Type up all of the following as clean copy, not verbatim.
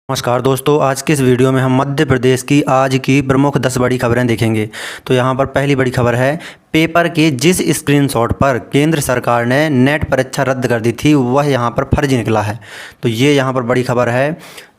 नमस्कार दोस्तों, आज के इस वीडियो में हम मध्य प्रदेश की आज की प्रमुख 10 बड़ी खबरें देखेंगे। तो यहाँ पर पहली बड़ी खबर है, पेपर के जिस स्क्रीनशॉट पर केंद्र सरकार ने नेट परीक्षा रद्द कर दी थी वह यहाँ पर फर्जी निकला है। तो ये यहाँ पर बड़ी खबर है,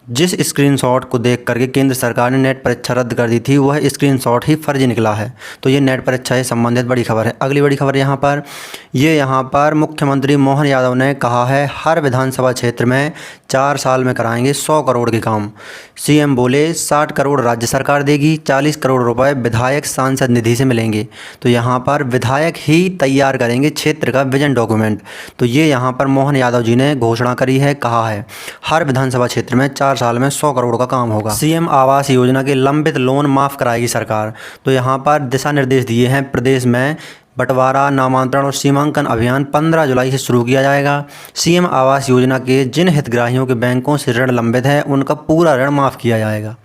जिस स्क्रीनशॉट को देख करके केंद्र सरकार ने नेट परीक्षा रद्द कर दी थी वह स्क्रीनशॉट ही फर्जी निकला है। तो ये नेट परीक्षा से संबंधित बड़ी खबर है। अगली बड़ी खबर यहाँ पर मुख्यमंत्री मोहन यादव ने कहा है, हर विधानसभा क्षेत्र में 4 साल में कराएंगे 100 करोड़ के काम। सीएम बोले 60 करोड़ राज्य सरकार देगी, 40 करोड़ रुपए विधायक सांसद निधि से मिलेंगे। तो यहाँ पर विधायक ही तैयार करेंगे क्षेत्र का विजन डॉक्यूमेंट। तो ये यहाँ पर मोहन यादव जी ने घोषणा करी है, कहा है हर विधानसभा क्षेत्र में 4 साल में 100 करोड़ का काम होगा। सीएम आवास योजना के लंबित लोन माफ कराएगी सरकार। तो यहाँ पर दिशा निर्देश दिए हैं, प्रदेश में बंटवारा, नामांतरण और सीमांकन अभियान 15 जुलाई से शुरू किया जाएगा। सीएम आवास योजना के जिन हितग्राहियों के बैंकों से ऋण लंबित है उनका पूरा ऋण माफ़ किया जाएगा।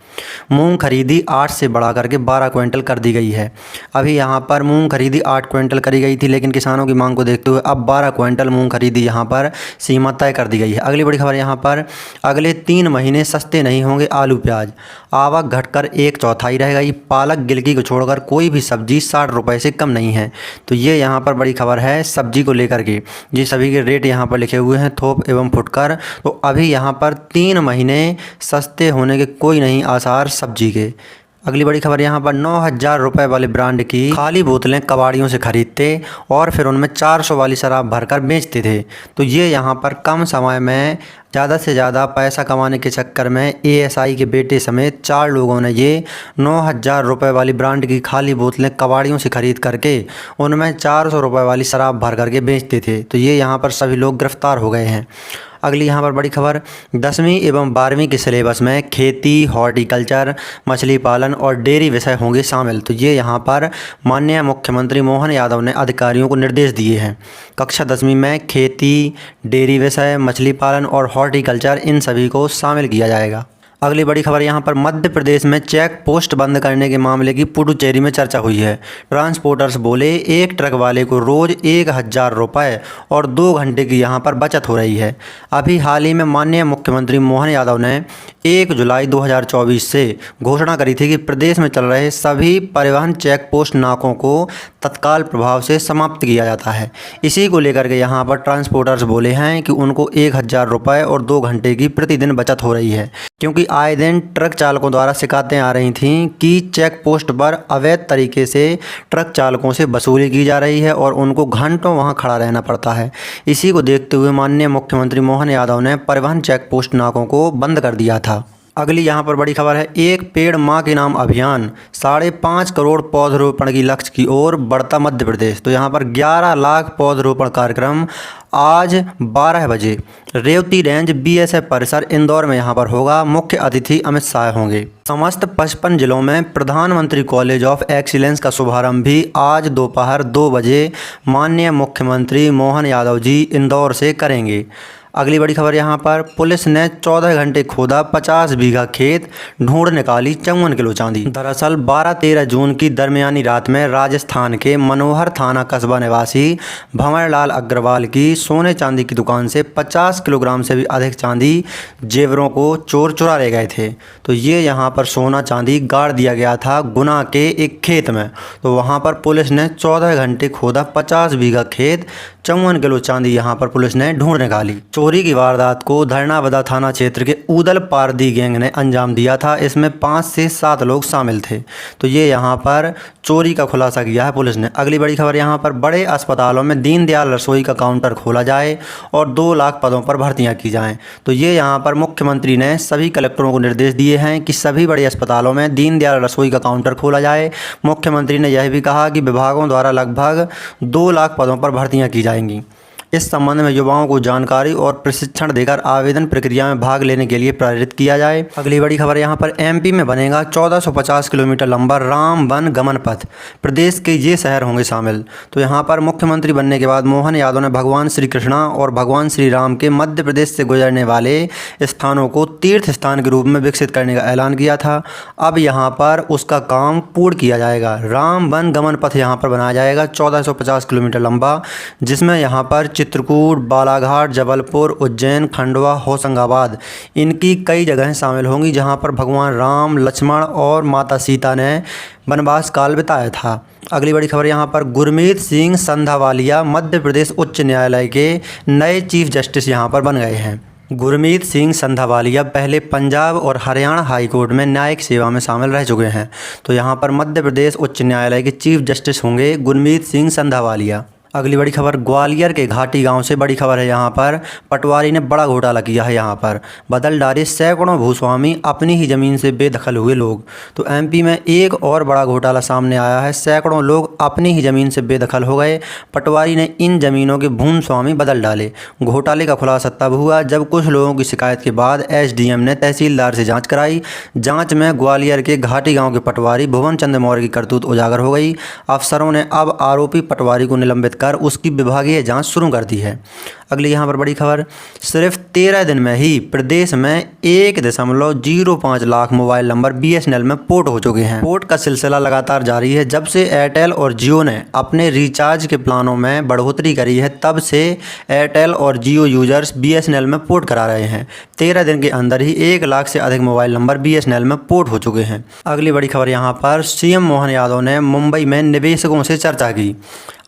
मूंग खरीदी 8 से बढ़ा करके 12 क्विंटल कर दी गई है। अभी यहाँ पर मूंग खरीदी 8 क्विंटल करी गई थी, लेकिन किसानों की मांग को देखते हुए अब 12 क्विंटल मूंग खरीदी यहाँ पर सीमा तय कर दी गई है। अगली बड़ी खबर यहाँ पर, अगले 3 महीने सस्ते नहीं होंगे आलू प्याज, आवक घटकर 1/4 रह गई। पालक गिलकी को छोड़कर कोई भी सब्जी 60 रुपये से कम नहीं है। तो ये यहाँ पर बड़ी खबर है सब्जी को लेकर के। ये सभी के रेट यहाँ पर लिखे हुए हैं थोक एवं फुटकर। तो अभी यहाँ पर 3 महीने सस्ते होने के कोई नहीं आसार सब्जी के। अगली बड़ी खबर यहाँ पर, 9,000 रुपये वाले ब्रांड की खाली बोतलें कबाड़ियों से खरीदते और फिर उनमें 400 वाली शराब भरकर बेचते थे। तो ये यहाँ पर कम समय में ज़्यादा से ज़्यादा पैसा कमाने के चक्कर में एएसआई के बेटे समेत 4 लोगों ने ये 9,000 रुपये वाली ब्रांड की खाली बोतलें कबाड़ियों से खरीद करके उनमें 400 रुपये वाली शराब भर करके बेचते थे। तो ये यहाँ पर सभी लोग गिरफ्तार हो गए हैं। अगली यहाँ पर बड़ी खबर, 10वीं एवं 12वीं के सिलेबस में खेती, हॉर्टिकल्चर, मछली पालन और डेयरी विषय होंगे शामिल। तो ये यहाँ पर माननीय मुख्यमंत्री मोहन यादव ने अधिकारियों को निर्देश दिए हैं। कक्षा 10वीं में खेती, डेयरी विषय, मछली पालन और हॉर्टिकल्चर इन सभी को शामिल किया जाएगा। अगली बड़ी खबर यहाँ पर, मध्य प्रदेश में चेक पोस्ट बंद करने के मामले की पुडुचेरी में चर्चा हुई है। ट्रांसपोर्टर्स बोले एक ट्रक वाले को रोज 1,000 रुपये और 2 घंटे की यहाँ पर बचत हो रही है। अभी हाल ही में माननीय मुख्यमंत्री मोहन यादव ने 1 जुलाई 2024 से घोषणा करी थी कि प्रदेश में चल रहे सभी परिवहन चेक पोस्ट नाकों को तत्काल प्रभाव से समाप्त किया जाता है। इसी को लेकर के यहाँ पर ट्रांसपोर्टर्स बोले हैं कि उनको 1,000 रुपये और 2 घंटे की प्रतिदिन बचत हो रही है, क्योंकि आए दिन ट्रक चालकों द्वारा शिकायतें आ रही थीं कि चेक पोस्ट पर अवैध तरीके से ट्रक चालकों से वसूली की जा रही है और उनको घंटों वहां खड़ा रहना पड़ता है। इसी को देखते हुए माननीय मुख्यमंत्री मोहन यादव ने परिवहन चेक पोस्ट नाकों को बंद कर दिया था। अगली यहाँ पर बड़ी खबर है, एक पेड़ माँ के नाम अभियान 5.5 करोड़ पौधरोपण की लक्ष्य की ओर बढ़ता मध्य प्रदेश। तो यहाँ पर 11 लाख पौधरोपण कार्यक्रम आज 12 बजे रेवती रेंज बीएसएफ परिसर इंदौर में यहाँ पर होगा। मुख्य अतिथि अमित शाह होंगे। समस्त 55 जिलों में प्रधानमंत्री कॉलेज ऑफ एक्सीलेंस का शुभारंभ भी आज दोपहर 2 बजे माननीय मुख्यमंत्री मोहन यादव जी इंदौर से करेंगे। अगली बड़ी खबर यहाँ पर, पुलिस ने 14 घंटे खोदा 50 बीघा खेत, ढूंढ निकाली 54 किलो चांदी। दरअसल 12-13 जून की दरमियानी रात में राजस्थान के मनोहर थाना कस्बा निवासी भंवरलाल अग्रवाल की सोने चांदी की दुकान से 50 किलोग्राम से भी अधिक चांदी जेवरों को चोर चुरा ले गए थे। तो ये यहाँ पर सोना चांदी गाड़ दिया गया था गुना के एक खेत में। तो वहाँ पर पुलिस ने 14 घंटे खोदा 50 बीघा खेत, 54 किलो चांदी यहाँ पर पुलिस ने ढूंढ निकाली। चोरी की वारदात को धरनावदा थाना क्षेत्र के ऊदल पारदी गैंग ने अंजाम दिया था। इसमें 5 से 7 लोग शामिल थे। तो ये यहाँ पर चोरी का खुलासा किया है पुलिस ने। अगली बड़ी खबर यहाँ पर, बड़े अस्पतालों में दीनदयाल रसोई का काउंटर खोला जाए और 2 लाख पदों पर भर्तियाँ की जाएँ। तो ये यहाँ पर मुख्यमंत्री ने सभी कलेक्टरों को निर्देश दिए हैं कि सभी बड़े अस्पतालों में दीनदयाल रसोई का काउंटर खोला जाए। मुख्यमंत्री ने यह भी कहा कि विभागों द्वारा लगभग 2 लाख पदों पर भर्तियाँ की जाएंगी। इस संबंध में युवाओं को जानकारी और प्रशिक्षण देकर आवेदन प्रक्रिया में भाग लेने के लिए प्रेरित किया जाए। अगली बड़ी खबर यहाँ पर, एमपी में बनेगा 1450 किलोमीटर लंबा राम वन गमन पथ, प्रदेश के ये शहर होंगे शामिल। तो यहाँ पर मुख्यमंत्री बनने के बाद मोहन यादव ने भगवान श्री कृष्णा और भगवान श्री राम के मध्य प्रदेश से गुजरने वाले स्थानों को तीर्थ स्थान के रूप में विकसित करने का ऐलान किया था। अब यहाँ पर उसका काम पूर्ण किया जाएगा। राम वन गमन पथ यहाँ पर बनाया जाएगा 1450 किलोमीटर लंबा, जिसमें यहाँ पर चित्रकूट, बालाघाट, जबलपुर, उज्जैन, खंडवा, होशंगाबाद इनकी कई जगहें शामिल होंगी जहां पर भगवान राम, लक्ष्मण और माता सीता ने वनवास काल बिताया था। अगली बड़ी खबर यहाँ पर गुरमीत सिंह संधावालिया मध्य प्रदेश उच्च न्यायालय के नए चीफ जस्टिस यहाँ पर बन गए हैं। गुरमीत सिंह संधावालिया पहले पंजाब और हरियाणा हाई कोर्ट में न्यायिक सेवा में शामिल रह चुके हैं। तो यहाँ पर मध्य प्रदेश उच्च न्यायालय के चीफ जस्टिस होंगे गुरमीत सिंह संधावालिया। अगली बड़ी खबर ग्वालियर के घाटी गांव से बड़ी खबर है। यहाँ पर पटवारी ने बड़ा घोटाला किया है। यहाँ पर बदल डाले सैकड़ों भूस्वामी, अपनी ही ज़मीन से बेदखल हुए लोग। तो एमपी में एक और बड़ा घोटाला सामने आया है। सैकड़ों लोग अपनी ही ज़मीन से बेदखल हो गए। पटवारी ने इन ज़मीनों के भूस्वामी बदल डाले। घोटाले का खुलासा तब हुआ जब कुछ लोगों की शिकायत के बाद एसडीएम ने तहसीलदार से जाँच कराई। जाँच में ग्वालियर के घाटी गाँव के पटवारी भुवन चंद्र मौर्य की करतूत उजागर हो गई। अफसरों ने अब आरोपी पटवारी को निलंबित कर उसकी विभागीय जांच शुरू कर दी है। अगली यहाँ पर बड़ी खबर, सिर्फ 13 दिन में ही प्रदेश में 1.05 लाख मोबाइल नंबर बीएसएनएल में पोर्ट हो चुके हैं। पोर्ट का सिलसिला लगातार जारी है। जब से एयरटेल और जियो ने अपने रिचार्ज के प्लानों में बढ़ोतरी करी है, तब से एयरटेल और जियो यूजर्स बीएसएनएल में पोर्ट करा रहे हैं। 13 दिन के अंदर ही 1 लाख से अधिक मोबाइल नंबर बीएसएनएल में पोर्ट हो चुके हैं। अगली बड़ी खबर यहाँ पर सीएम मोहन यादव ने मुंबई में निवेशकों से चर्चा की।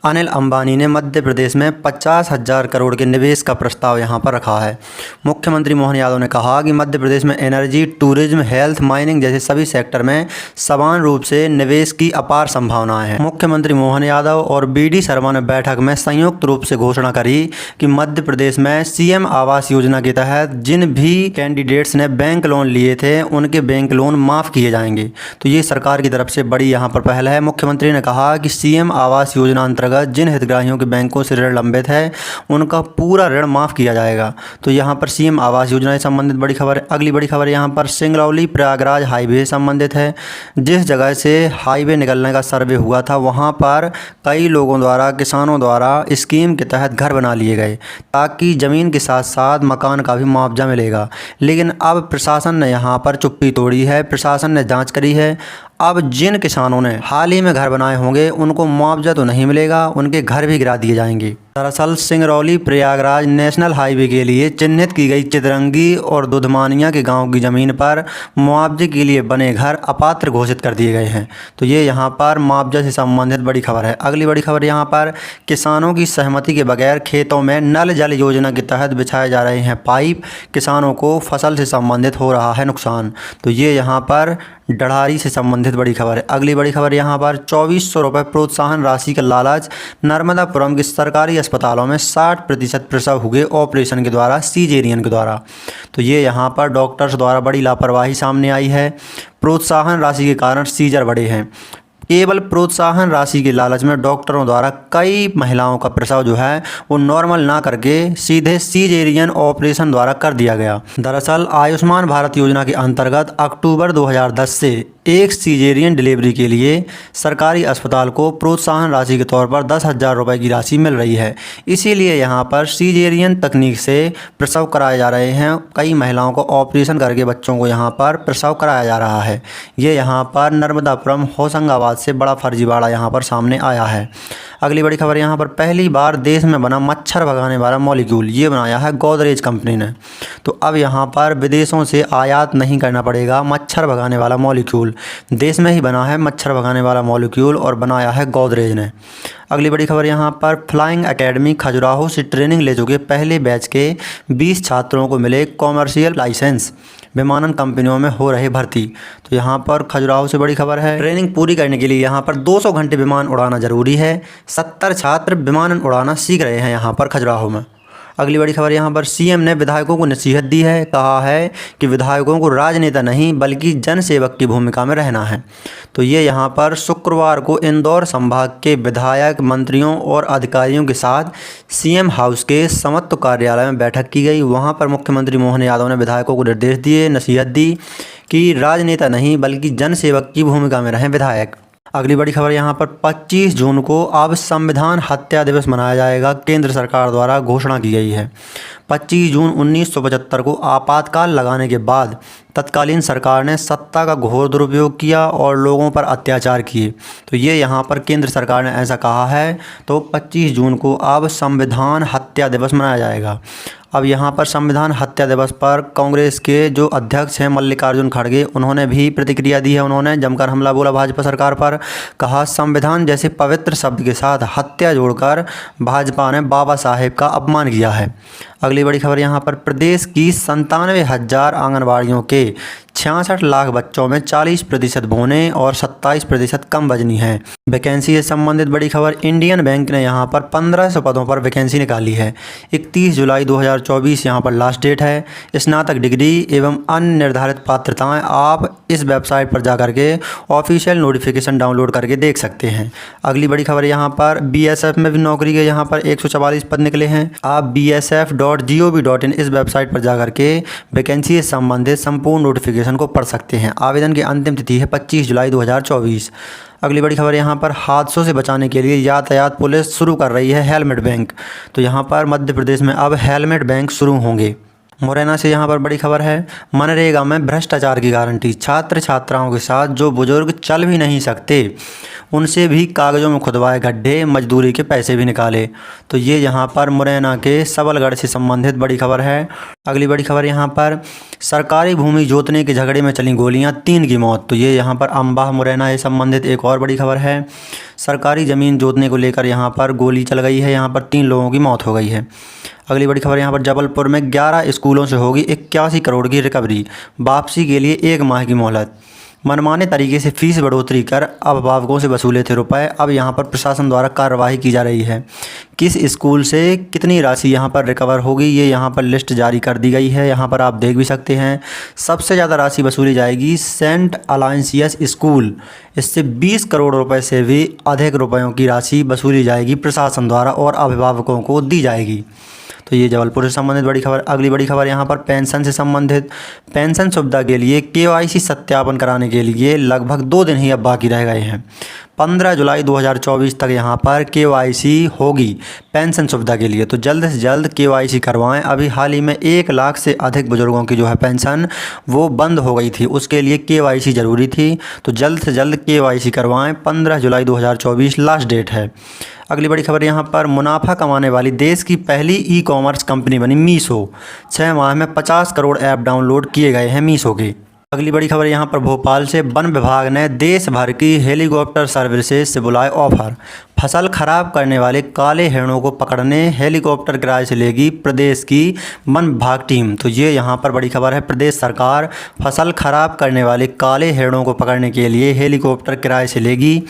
अनिल अंबानी ने मध्य प्रदेश में 50,000 करोड़ के निवेश का प्रस्ताव यहां पर रखा है। मुख्यमंत्री मोहन यादव ने कहा कि मध्य प्रदेश में एनर्जी, टूरिज्म, हेल्थ, माइनिंग जैसे सभी सेक्टर में समान रूप से निवेश की अपार संभावनाएं हैं। मुख्यमंत्री मोहन यादव और बीडी शर्मा ने बैठक में संयुक्त रूप से घोषणा करी कि मध्य प्रदेश में सीएम आवास योजना के तहत जिन भी कैंडिडेट्स ने बैंक लोन लिए थे उनके बैंक लोन माफ़ किए जाएंगे। तो ये सरकार की तरफ से बड़ी यहाँ पर पहल है। मुख्यमंत्री ने कहा कि सीएम आवास योजना अंतर्गत जिन हितग्राहियों के बैंकों से ऋण लंबित है उनका पूरा ऋण माफ़ किया जाएगा। तो यहाँ पर सीएम आवास योजना से संबंधित बड़ी खबर है। अगली बड़ी खबर यहाँ पर सिंगरौली प्रयागराज हाईवे से संबंधित है। जिस जगह से हाईवे निकलने का सर्वे हुआ था वहाँ पर कई लोगों द्वारा, किसानों द्वारा स्कीम के तहत घर बना लिए गए ताकि ज़मीन के साथ साथ मकान का भी मुआवजा मिलेगा। लेकिन अब प्रशासन ने यहाँ पर चुप्पी तोड़ी है। प्रशासन ने जाँच करी है। अब जिन किसानों ने हाल ही में घर बनाए होंगे उनको मुआवजा तो नहीं मिलेगा, उनके घर भी गिरा दिए जाएंगे। दरअसल सिंगरौली प्रयागराज नेशनल हाईवे के लिए चिन्हित की गई चितरंगी और दुधमानिया के गांव की ज़मीन पर मुआवजे के लिए बने घर अपात्र घोषित कर दिए गए हैं। तो ये यहाँ पर मुआवजा से संबंधित बड़ी खबर है। अगली बड़ी खबर यहाँ पर किसानों की सहमति के बगैर खेतों में नल जल योजना के तहत बिछाए जा रहे हैं पाइप, किसानों को फसल से संबंधित हो रहा है नुकसान। तो ये यहाँ पर डढ़ारी से संबंधित बड़ी खबर है। अगली बड़ी खबर यहाँ पर 2400 रुपये प्रोत्साहन राशि का लालच, नर्मदापुरम के सरकारी अस्पतालों में 60% प्रसव हुए ऑपरेशन के द्वारा, सीजेरियन के द्वारा। तो ये यहाँ पर डॉक्टर्स द्वारा बड़ी लापरवाही सामने आई है। प्रोत्साहन राशि के कारण सीजर बढ़े हैं। केवल प्रोत्साहन राशि के लालच में डॉक्टरों द्वारा कई महिलाओं का प्रसव जो है वो नॉर्मल ना करके सीधे सीजेरियन ऑपरेशन द्वारा कर दिया गया। दरअसल आयुष्मान भारत योजना के अंतर्गत अक्टूबर 2010 से एक सीजेरियन डिलीवरी के लिए सरकारी अस्पताल को प्रोत्साहन राशि के तौर पर 10,000 रुपये की राशि मिल रही है। इसीलिए यहाँ पर सीजेरियन तकनीक से प्रसव कराए जा रहे हैं। कई महिलाओं को ऑपरेशन करके बच्चों को यहाँ पर प्रसव कराया जा रहा है। ये यहाँ पर नर्मदापुरम होशंगाबाद से बड़ा फर्जीवाड़ा यहाँ पर सामने आया है। अगली बड़ी खबर यहाँ पर पहली बार देश में बना मच्छर भगाने वाला मॉलिक्यूल, ये बनाया है गोदरेज कंपनी ने। तो अब यहाँ पर विदेशों से आयात नहीं करना पड़ेगा। मच्छर भगाने वाला मॉलिक्यूल देश में ही बना है। मच्छर भगाने वाला मॉलिक्यूल और बनाया है गोदरेज ने। अगली बड़ी खबर यहाँ पर फ्लाइंग एकेडमी खजुराहो से ट्रेनिंग ले चुके पहले बैच के 20 छात्रों को मिले कॉमर्शियल लाइसेंस। विमानन कंपनियों में हो रहे भर्ती। तो यहाँ पर खजुराहो से बड़ी खबर है। ट्रेनिंग पूरी करने के लिए यहाँ पर 200 घंटे विमान उड़ाना जरूरी है। 70 छात्र विमानन उड़ाना सीख रहे हैं यहाँ पर खजुराहो में। अगली बड़ी खबर यहाँ पर सीएम ने विधायकों को नसीहत दी है। कहा है कि विधायकों को राजनेता नहीं बल्कि जनसेवक की भूमिका में रहना है। तो ये यहाँ पर शुक्रवार को इंदौर संभाग के विधायक, मंत्रियों और अधिकारियों के साथ सीएम हाउस के समत्व कार्यालय में बैठक की गई। वहाँ पर मुख्यमंत्री मोहन यादव ने विधायकों को निर्देश दिए, नसीहत दी कि राजनेता नहीं बल्कि जनसेवक की भूमिका में रहें विधायक। अगली बड़ी खबर यहाँ पर 25 जून को अब संविधान हत्या दिवस मनाया जाएगा, केंद्र सरकार द्वारा घोषणा की गई है। 25 जून 1975 को आपातकाल लगाने के बाद तत्कालीन सरकार ने सत्ता का घोर दुरुपयोग किया और लोगों पर अत्याचार किए। तो ये यहाँ पर केंद्र सरकार ने ऐसा कहा है। तो 25 जून को अब संविधान हत्या दिवस मनाया जाएगा। अब यहाँ पर संविधान हत्या दिवस पर कांग्रेस के जो अध्यक्ष हैं मल्लिकार्जुन खड़गे, उन्होंने भी प्रतिक्रिया दी है। उन्होंने जमकर हमला बोला भाजपा सरकार पर। कहा, संविधान जैसे पवित्र शब्द के साथ हत्या जोड़कर भाजपा ने बाबा साहेब का अपमान किया है। अगली बड़ी खबर यहाँ पर प्रदेश की 97,000 आंगनबाड़ियों के 66 लाख बच्चों में 40% बौने और 27% कम वजनी हैं। वैकेंसी से संबंधित बड़ी खबर, इंडियन बैंक ने यहाँ पर 1500 पदों पर वैकेंसी निकाली है। 31 जुलाई 2024 यहाँ पर लास्ट डेट है। स्नातक डिग्री एवं अन्य निर्धारित पात्रताएं आप इस वेबसाइट पर जा करके ऑफिशियल नोटिफिकेशन डाउनलोड करके देख सकते हैं। अगली बड़ी खबर यहाँ पर BSF में भी नौकरी के यहाँ पर 144 पद निकले हैं। आप bsf.gov.in इस वेबसाइट पर जा करके वैकेंसी से संबंधित संपूर्ण नोटिफिकेशन को पढ़ सकते हैं। आवेदन की अंतिम तिथि है 25 जुलाई 2024। अगली बड़ी खबर यहाँ पर हादसों से बचाने के लिए यातायात पुलिस शुरू कर रही है हेलमेट बैंक। तो यहाँ पर मध्य प्रदेश में अब हेलमेट बैंक शुरू होंगे। मुरैना से यहाँ पर बड़ी खबर है, मनरेगा में भ्रष्टाचार की गारंटी। छात्र छात्राओं के साथ जो बुजुर्ग चल भी नहीं सकते उनसे भी कागज़ों में खुदवाए गड्ढे, मजदूरी के पैसे भी निकाले। तो ये यहाँ पर मुरैना के सबलगढ़ से संबंधित बड़ी खबर है। अगली बड़ी खबर यहाँ पर सरकारी भूमि जोतने के झगड़े में चली गोलियां, 3 की मौत। तो ये यहाँ पर अम्बाह मुरैना से संबंधित एक और बड़ी खबर है। सरकारी ज़मीन जोतने को लेकर यहाँ पर गोली चल गई है, यहाँ पर 3 लोगों की मौत हो गई है। अगली बड़ी खबर यहाँ पर जबलपुर में 11 स्कूलों से होगी 81 करोड़ की रिकवरी, वापसी के लिए 1 माह की मोहलत। मनमाने तरीके से फीस बढ़ोतरी कर अभिभावकों से वसूले थे रुपए, अब यहाँ पर प्रशासन द्वारा कार्रवाई की जा रही है। किस स्कूल से कितनी राशि यहाँ पर रिकवर होगी, ये यहाँ पर लिस्ट जारी कर दी गई है। यहाँ पर आप देख भी सकते हैं। सबसे ज़्यादा राशि वसूली जाएगी सेंट अलायंसियस स्कूल, इससे 20 करोड़ रुपए से भी अधिक रुपयों की राशि वसूली जाएगी प्रशासन द्वारा और अभिभावकों को दी जाएगी। तो ये जबलपुर से संबंधित बड़ी खबर। अगली बड़ी खबर यहाँ पर पेंशन से संबंधित, पेंशन सुविधा के लिए KYC सत्यापन कराने के लिए लगभग 2 दिन ही अब बाकी रह गए हैं। 15 जुलाई 2024 तक यहाँ पर KYC होगी पेंशन सुविधा के लिए। तो जल्द से जल्द KYC करवाएं। अभी हाल ही में 1 लाख से अधिक बुजुर्गों की जो है पेंशन वो बंद हो गई थी, उसके लिए KYC ज़रूरी थी। तो जल्द से जल्द KYC करवाएं। 15 जुलाई 2024 लास्ट डेट है। अगली बड़ी खबर यहाँ पर मुनाफा कमाने वाली देश की पहली ई-कॉमर्स कंपनी बनी मीशो। 6 माह में 50 करोड़ ऐप डाउनलोड किए गए हैं मीशो के। अगली बड़ी खबर यहाँ पर भोपाल से, वन विभाग ने देश भर की हेलीकॉप्टर सर्विसेज से बुलाए ऑफर। फसल खराब करने वाले काले हिरणों को पकड़ने हेलीकॉप्टर किराए से लेगी प्रदेश की वन विभाग टीम। तो ये यहाँ पर बड़ी खबर है। प्रदेश सरकार फसल खराब करने वाले काले हिरणों को पकड़ने के लिए हेलीकॉप्टर किराए से लेगी।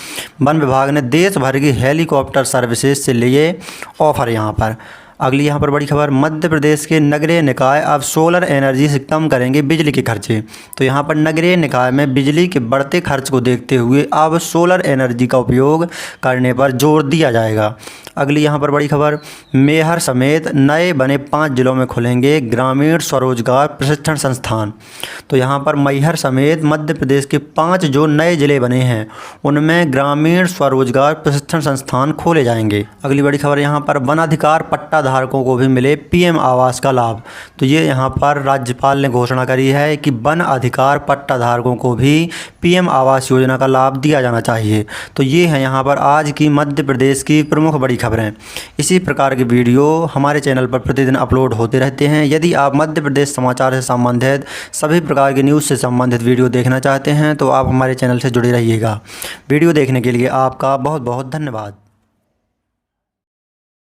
वन विभाग ने देश भर की हेलीकॉप्टर सर्विसेज से लिए ऑफर यहाँ पर। अगली यहाँ पर बड़ी खबर, मध्य प्रदेश के नगरीय निकाय अब सोलर एनर्जी से कम करेंगे बिजली के खर्चे। तो यहाँ पर नगरीय निकाय में बिजली के बढ़ते खर्च को देखते हुए अब सोलर एनर्जी का उपयोग करने पर जोर दिया जाएगा। अगली यहाँ पर बड़ी खबर, मैहर समेत नए बने 5 जिलों में खुलेंगे ग्रामीण स्वरोजगार प्रशिक्षण संस्थान। तो यहाँ पर मैहर समेत मध्य प्रदेश के 5 जो नए जिले बने हैं उनमें ग्रामीण स्वरोजगार प्रशिक्षण संस्थान खोले जाएंगे। अगली बड़ी खबर यहाँ पर, वन अधिकार पट्टा धारकों को भी मिले PM आवास का लाभ। तो ये यहाँ पर राज्यपाल ने घोषणा करी है कि वन अधिकार पट्टा धारकों को भी PM आवास योजना का लाभ दिया जाना चाहिए। तो ये है यहाँ पर आज की मध्य प्रदेश की प्रमुख बड़ी खबरें। इसी प्रकार के वीडियो हमारे चैनल पर प्रतिदिन अपलोड होते रहते हैं। यदि आप मध्य प्रदेश समाचार से संबंधित सभी प्रकार के न्यूज़ से संबंधित वीडियो देखना चाहते हैं तो आप हमारे चैनल से जुड़े रहिएगा। वीडियो देखने के लिए आपका बहुत बहुत धन्यवाद।